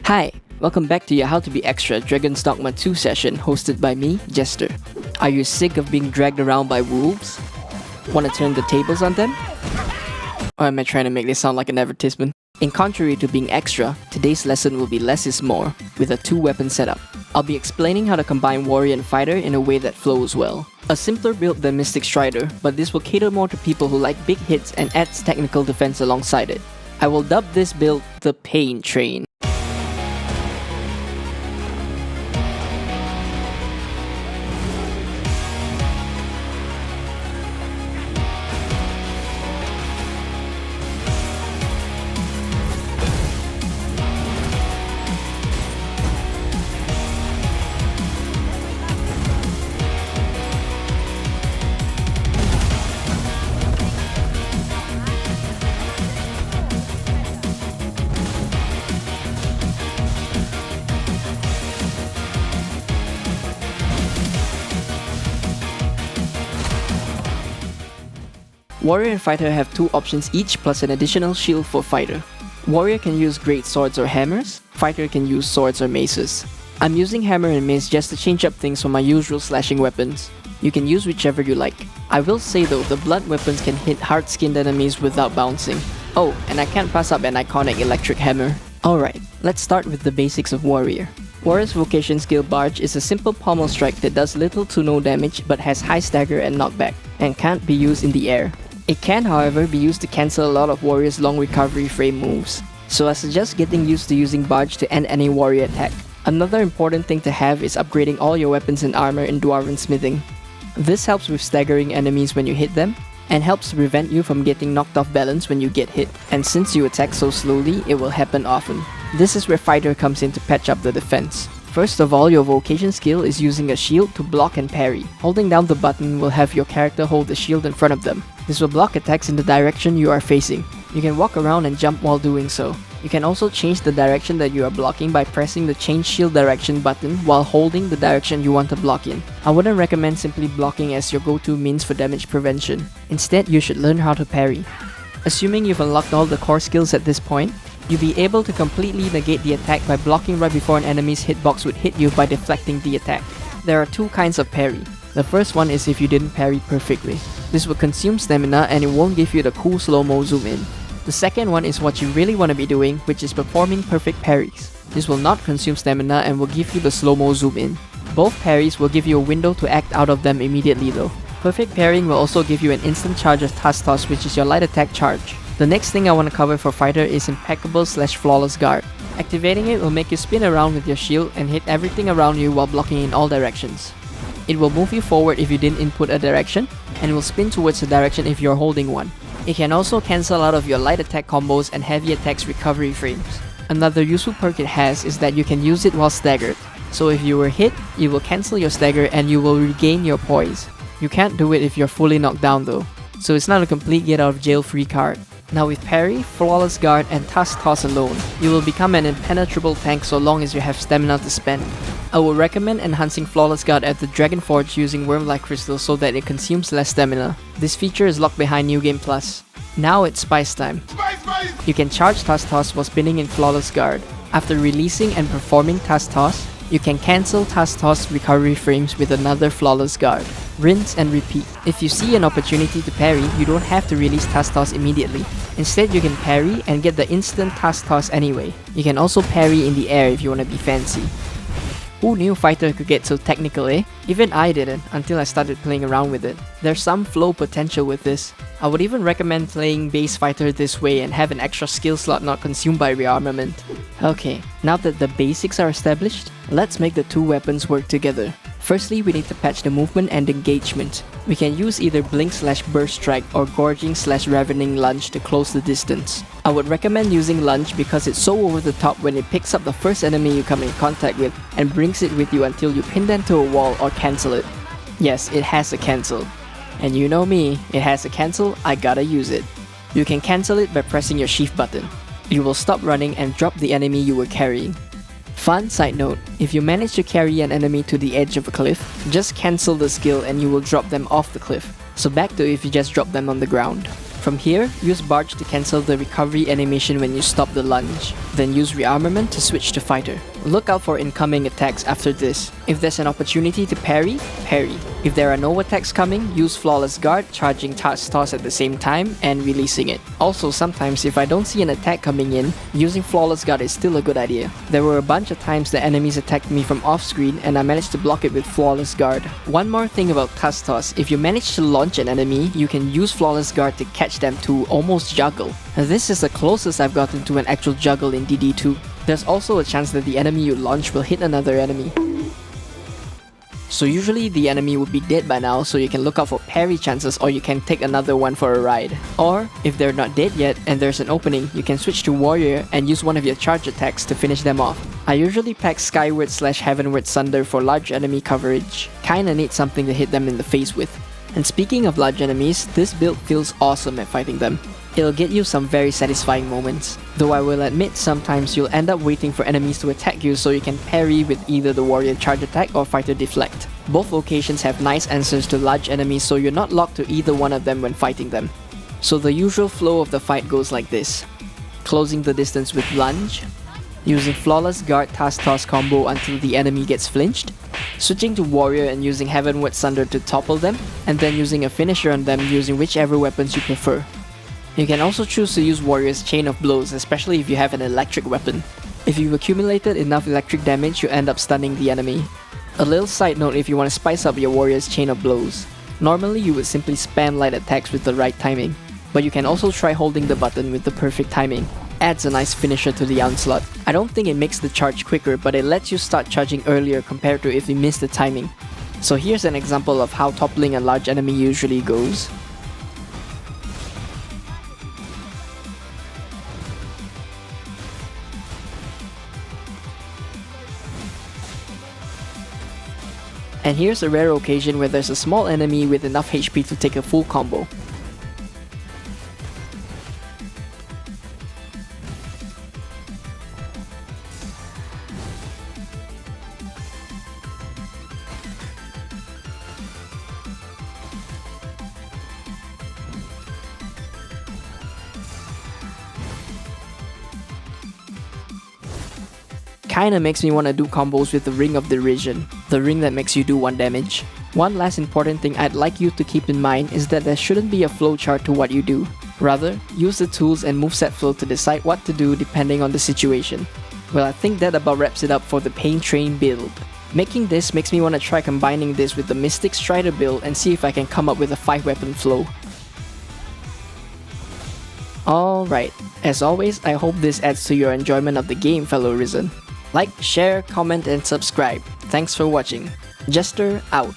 Hi, welcome back to your How to Be Extra Dragon's Dogma 2 session hosted by me, Jester. Are you sick of being dragged around by wolves? Want to turn the tables on them? Or am I trying to make this sound like an advertisement? In contrary to being extra, today's lesson will be less is more, with a 2-weapon setup. I'll be explaining how to combine warrior and fighter in a way that flows well. A simpler build than Mystic Strider, but this will cater more to people who like big hits and adds technical defense alongside it. I will dub this build the Pain Train. Warrior and Fighter have 2 options each plus an additional shield for Fighter. Warrior can use great swords or hammers, Fighter can use swords or maces. I'm using hammer and mace just to change up things from my usual slashing weapons. You can use whichever you like. I will say though, the blood weapons can hit hard-skinned enemies without bouncing. Oh, and I can't pass up an iconic electric hammer. Alright, let's start with the basics of Warrior. Warrior's vocation skill Barge is a simple pommel strike that does little to no damage but has high stagger and knockback, and can't be used in the air. It can, however, be used to cancel a lot of Warrior's long recovery frame moves, so I suggest getting used to using Barge to end any Warrior attack. Another important thing to have is upgrading all your weapons and armor in Dwarven Smithing. This helps with staggering enemies when you hit them, and helps to prevent you from getting knocked off balance when you get hit, and since you attack so slowly, it will happen often. This is where Fighter comes in to patch up the defense. First of all, your vocation skill is using a shield to block and parry. Holding down the button will have your character hold the shield in front of them. This will block attacks in the direction you are facing. You can walk around and jump while doing so. You can also change the direction that you are blocking by pressing the change shield direction button while holding the direction you want to block in. I wouldn't recommend simply blocking as your go-to means for damage prevention. Instead, you should learn how to parry. Assuming you've unlocked all the core skills at this point, you'll be able to completely negate the attack by blocking right before an enemy's hitbox would hit you by deflecting the attack. There are 2 kinds of parry. The first one is if you didn't parry perfectly. This will consume stamina and it won't give you the cool slow-mo zoom in. The second one is what you really want to be doing, which is performing perfect parries. This will not consume stamina and will give you the slow-mo zoom in. Both parries will give you a window to act out of them immediately though. Perfect parrying will also give you an instant charge of Tusk Toss, which is your light attack charge. The next thing I want to cover for Fighter is Impeccable / Flawless Guard. Activating it will make you spin around with your shield and hit everything around you while blocking in all directions. It will move you forward if you didn't input a direction, and will spin towards the direction if you're holding one. It can also cancel out of your light attack combos and heavy attacks recovery frames. Another useful perk it has is that you can use it while staggered. So if you were hit, you will cancel your stagger and you will regain your poise. You can't do it if you're fully knocked down though, so it's not a complete get out of jail free card. Now with Parry, Flawless Guard and Tusk Toss alone, you will become an impenetrable tank so long as you have stamina to spend. I would recommend enhancing Flawless Guard at the Dragon Forge using Worm-like crystals so that it consumes less stamina. This feature is locked behind New Game Plus. Now it's Spice time. You can charge Tusk Toss while spinning in Flawless Guard. After releasing and performing Tusk Toss, you can cancel Tusk Toss recovery frames with another Flawless Guard. Rinse and repeat. If you see an opportunity to parry, you don't have to release Tusk Toss immediately. Instead, you can parry and get the instant Tusk Toss anyway. You can also parry in the air if you want to be fancy. Who knew Fighter could get so technical, eh? Even I didn't, until I started playing around with it. There's some flow potential with this. I would even recommend playing base Fighter this way and have an extra skill slot not consumed by rearmament. Okay, now that the basics are established, let's make the 2 weapons work together. Firstly, we need to patch the movement and engagement. We can use either Blink / Burst Strike or Gorging / Ravening Lunge to close the distance. I would recommend using Lunge because it's so over the top when it picks up the first enemy you come in contact with and brings it with you until you pin them to a wall or cancel it. Yes, it has a cancel. And you know me, it has a cancel, I gotta use it. You can cancel it by pressing your shift button. You will stop running and drop the enemy you were carrying. Fun side note, if you manage to carry an enemy to the edge of a cliff, just cancel the skill and you will drop them off the cliff. So back to if you just drop them on the ground. From here, use Barge to cancel the recovery animation when you stop the lunge. Then use rearmament to switch to fighter. Look out for incoming attacks after this. If there's an opportunity to parry, parry. If there are no attacks coming, use Flawless Guard, charging Tusk Toss at the same time and releasing it. Also, sometimes if I don't see an attack coming in, using Flawless Guard is still a good idea. There were a bunch of times that enemies attacked me from off screen and I managed to block it with Flawless Guard. One more thing about Tusk Toss, if you manage to launch an enemy, you can use Flawless Guard to catch them to almost juggle. And this is the closest I've gotten to an actual juggle in DD2. There's also a chance that the enemy you launch will hit another enemy. So usually the enemy would be dead by now, so you can look out for parry chances or you can take another one for a ride. Or, if they're not dead yet and there's an opening, you can switch to warrior and use one of your charge attacks to finish them off. I usually pack Skyward/Heavenward Sunder for large enemy coverage. Kinda need something to hit them in the face with. And speaking of large enemies, this build feels awesome at fighting them. It'll get you some very satisfying moments. Though I will admit sometimes you'll end up waiting for enemies to attack you so you can parry with either the warrior charge attack or fighter deflect. Both vocations have nice answers to large enemies so you're not locked to either one of them when fighting them. So the usual flow of the fight goes like this. Closing the distance with Lunge, using Flawless Guard Tusk Toss combo until the enemy gets flinched, switching to warrior and using Heavenward Sunder to topple them, and then using a finisher on them using whichever weapons you prefer. You can also choose to use Warrior's Chain of Blows, especially if you have an electric weapon. If you've accumulated enough electric damage, you end up stunning the enemy. A little side note if you want to spice up your Warrior's Chain of Blows. Normally you would simply spam light attacks with the right timing, but you can also try holding the button with the perfect timing. Adds a nice finisher to the onslaught. I don't think it makes the charge quicker, but it lets you start charging earlier compared to if you miss the timing. So here's an example of how toppling a large enemy usually goes. And here's a rare occasion where there's a small enemy with enough HP to take a full combo. Kinda makes me wanna do combos with the Ring of Derision, the ring that makes you do 1 damage. One last important thing I'd like you to keep in mind is that there shouldn't be a flowchart to what you do. Rather, use the tools and moveset flow to decide what to do depending on the situation. Well, I think that about wraps it up for the Pain Train build. Making this makes me wanna try combining this with the Mystic Strider build and see if I can come up with a 5-weapon flow. Alright, as always, I hope this adds to your enjoyment of the game, fellow Risen. Like, share, comment, and subscribe. Thanks for watching. Jester out.